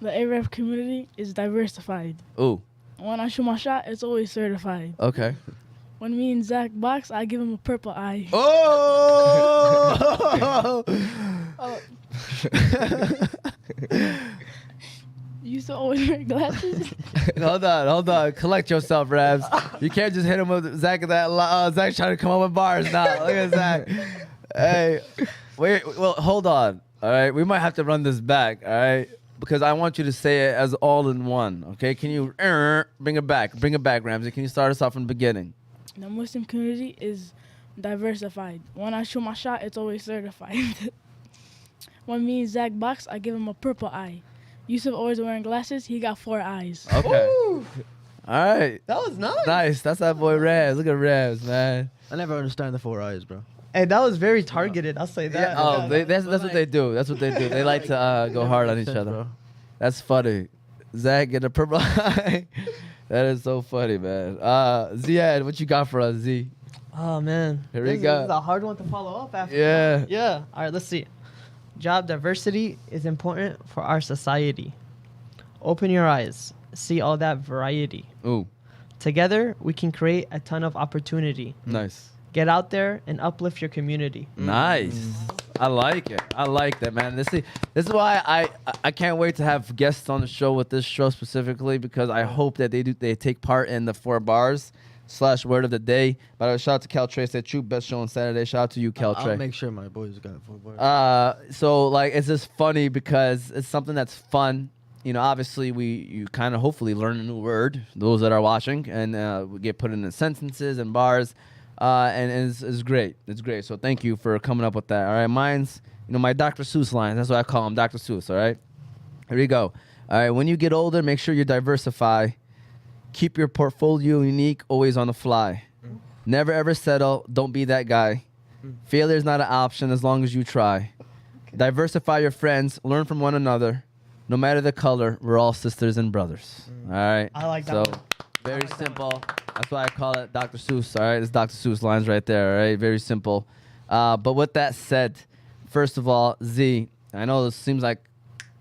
Speaker 5: The Arab community is diversified.
Speaker 2: Ooh,
Speaker 5: When I shoot my shot, it's always certified.
Speaker 2: okay.
Speaker 5: When me and Zach box, I give him a purple eye.
Speaker 2: Oh!
Speaker 5: You used to always wear glasses.
Speaker 2: Hold on. Collect yourself, Rabs. You can't just hit him with Zach. Zach trying to come up with bars now. Look at Zach. Hey, wait. Well, hold on. All right, we might have to run this back. All right, because I want you to say it as all in one. Okay, can you bring it back? Bring it back, Ramsey. Can you start us off from the beginning?
Speaker 5: The Muslim community is diversified. When I shoot my shot, it's always certified. When me and Zach box, I give him a purple eye. Yusuf always wearing glasses. He got 4 eyes.
Speaker 2: Okay.
Speaker 3: Ooh,
Speaker 2: All right.
Speaker 3: that was nice.
Speaker 2: Nice. That's that boy Raz. Look at Raz, man.
Speaker 4: I never understand the 4 eyes, bro.
Speaker 3: Hey, that was very targeted. I'll say that.
Speaker 2: Oh, that's what they do. That's what they do. They like to go hard on each other.
Speaker 4: Bro.
Speaker 2: That's funny. Zach get a purple eye. That is so funny, man. Ziyad, what you got for us, Z?
Speaker 3: Oh man,
Speaker 2: Here we
Speaker 3: this
Speaker 2: go.
Speaker 3: is a hard one to follow up after.
Speaker 2: Yeah.
Speaker 3: Yeah. All right. Let's see. Job diversity is important for our society. Open your eyes. See all that variety.
Speaker 2: Ooh,
Speaker 3: Together, we can create a ton of opportunity.
Speaker 2: nice.
Speaker 3: Get out there and uplift your community.
Speaker 2: Nice. I like it. I like that, man. This is why I can't wait to have guests on the show with this show specifically, because I hope that they take part in the 4 bars / word of the day. By the way, shout out to Cal Trey, said true best show on Saturday. Shout out to you, Cal
Speaker 4: I'll
Speaker 2: Trey.
Speaker 4: make sure my boys got 4 bars.
Speaker 2: So like it's just funny because it's something that's fun. Obviously you kind of hopefully learn a new word, those that are watching, and we get put into sentences and bars, and it's great. It's great. So thank you for coming up with that. All right, mine's my Dr. Seuss lines. That's what I call him, Dr. Seuss. All right, here we go. All right, when you get older, make sure you diversify. Keep your portfolio unique, always on the fly. Never ever settle. Don't be that guy. Failure is not an option as long as you try. Diversify your friends. Learn from one another. No matter the color, we're all sisters and brothers. All right.
Speaker 3: I like that
Speaker 2: So,
Speaker 3: one.
Speaker 2: very
Speaker 3: like that
Speaker 2: simple. That's why I call it Dr. Seuss. All right. It's Dr. Seuss lines right there. All right. Very simple. But with that said, first of all, Z, I know this seems like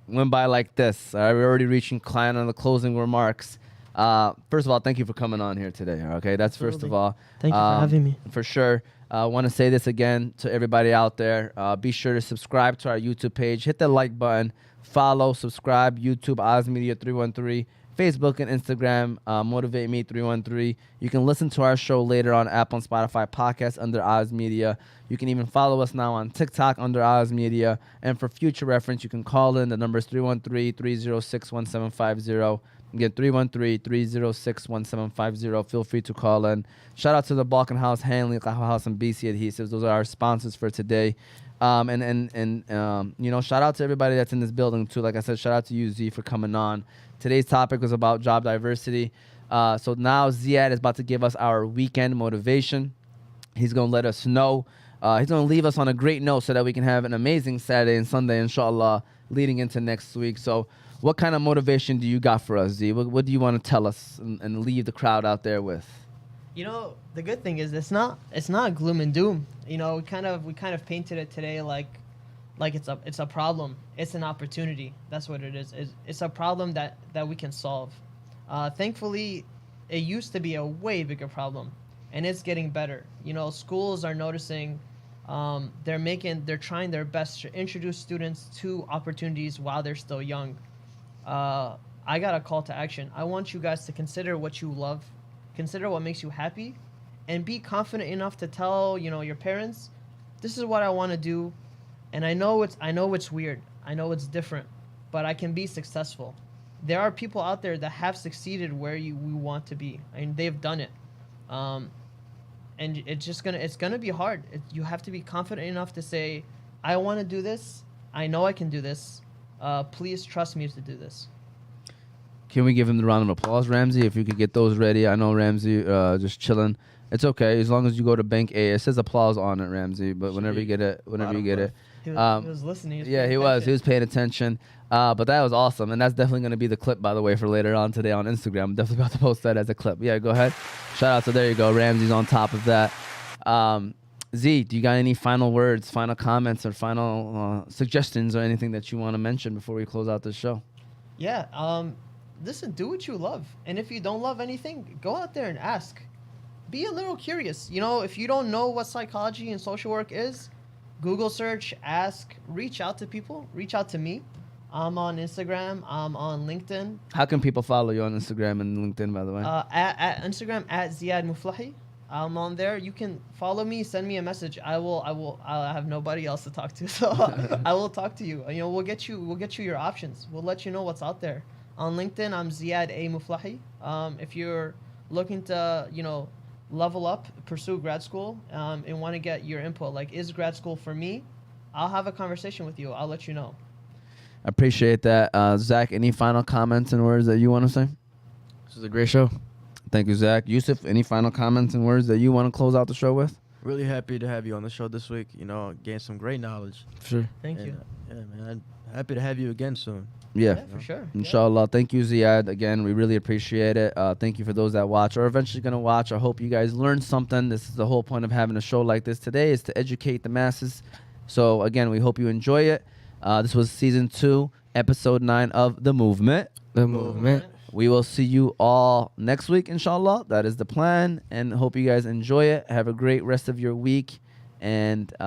Speaker 2: went by like this. All right. We're already reaching client on the closing remarks. First of all, thank you for coming on here today. Okay. That's first of
Speaker 3: Absolutely.
Speaker 2: all.
Speaker 3: Thank you for having me.
Speaker 2: For sure. I want to say this again to everybody out there. Be sure to subscribe to our YouTube page. Hit the like button. Follow, subscribe, YouTube, OzMedia313, Facebook and Instagram, Motivate Me 313. You can listen to our show later on Apple and Spotify podcast under Oz Media. You can even follow us now on TikTok under Oz Media. And for future reference, you can call in. The number is 313-306-1750. Again, 313-306-1750. Feel free to call in. Shout out to the Balkan House, Hanley, Kahwa House, and BC Adhesives. Those are our sponsors for today. Shout out to everybody that's in this building too. Like I said, shout out to you, Z, for coming on. Today's topic was about job diversity. So now Ziyad is about to give us our weekend motivation. He's going to let us know. He's going to leave us on a great note so that we can have an amazing Saturday and Sunday, inshallah, leading into next week. So what kind of motivation do you got for us, Z? What do you want to tell us and leave the crowd out there with?
Speaker 3: The good thing is it's not gloom and doom. We kind of painted it today like it's a problem. It's an opportunity. That's what it is. It's a problem that we can solve. Thankfully, it used to be a way bigger problem, and it's getting better. Schools are noticing. They're trying their best to introduce students to opportunities while they're still young. I got a call to action. I want you guys to consider what you love, consider what makes you happy, and be confident enough to tell, your parents, this is what I want to do, and I know it's weird. I know it's different, but I can be successful. There are people out there that have succeeded where we want to be, and they've done it. And it's gonna be hard. You have to be confident enough to say, I want to do this. I know I can do this. Please trust me to do this.
Speaker 2: Can we give him the round of applause, Ramsey? If you could get those ready. I know Ramsey just chilling. It's okay as long as you go to bank A. It says applause on it, Ramsey. But whenever you get it,
Speaker 3: He was listening.
Speaker 2: Yeah, he was. He was paying attention. But that was awesome, and that's definitely going to be the clip, by the way, for later on today on Instagram. I'm definitely about to post that as a clip. Yeah, go ahead. Shout out to there you go. Ramsey's on top of that. Z, do you got any final words, final comments, or final suggestions, or anything that you want to mention before we close out this show?
Speaker 3: Yeah. Listen, do what you love, and if you don't love anything, go out there and ask. Be a little curious. If you don't know what psychology and social work is, Google search, ask, reach out to people, reach out to me. I'm on Instagram, I'm on LinkedIn.
Speaker 2: How can people follow you on Instagram and LinkedIn, by the way?
Speaker 3: At Instagram, at Ziyad Muflahi. I'm on there. You can follow me, send me a message. I'll have nobody else to talk to, so I will talk to you. We'll get you your options. We'll let you know what's out there. On LinkedIn, I'm Ziyad A. Muflahi. If you're looking to, level up, pursue grad school, and want to get your input, like, is grad school for me? I'll have a conversation with you. I'll let you know.
Speaker 2: I appreciate that. Zach, any final comments and words that you want to say?
Speaker 1: This was a great show.
Speaker 2: Thank you, Zach. Yusuf, any final comments and words that you want to close out the show with?
Speaker 4: Really happy to have you on the show this week. Gained some great knowledge.
Speaker 1: Sure.
Speaker 3: Thank you.
Speaker 4: Yeah, man. Happy to have you again soon.
Speaker 2: Yeah.
Speaker 3: For sure.
Speaker 2: Inshallah. Thank you, Ziyad. Again, we really appreciate it. Thank you for those that watch or eventually going to watch. I hope you guys learned something. This is the whole point of having a show like this today, is to educate the masses. So, again, we hope you enjoy it. This was Season 2, Episode 9 of The Movement.
Speaker 1: The movement.
Speaker 2: We will see you all next week, inshallah. That is the plan. And hope you guys enjoy it. Have a great rest of your week. And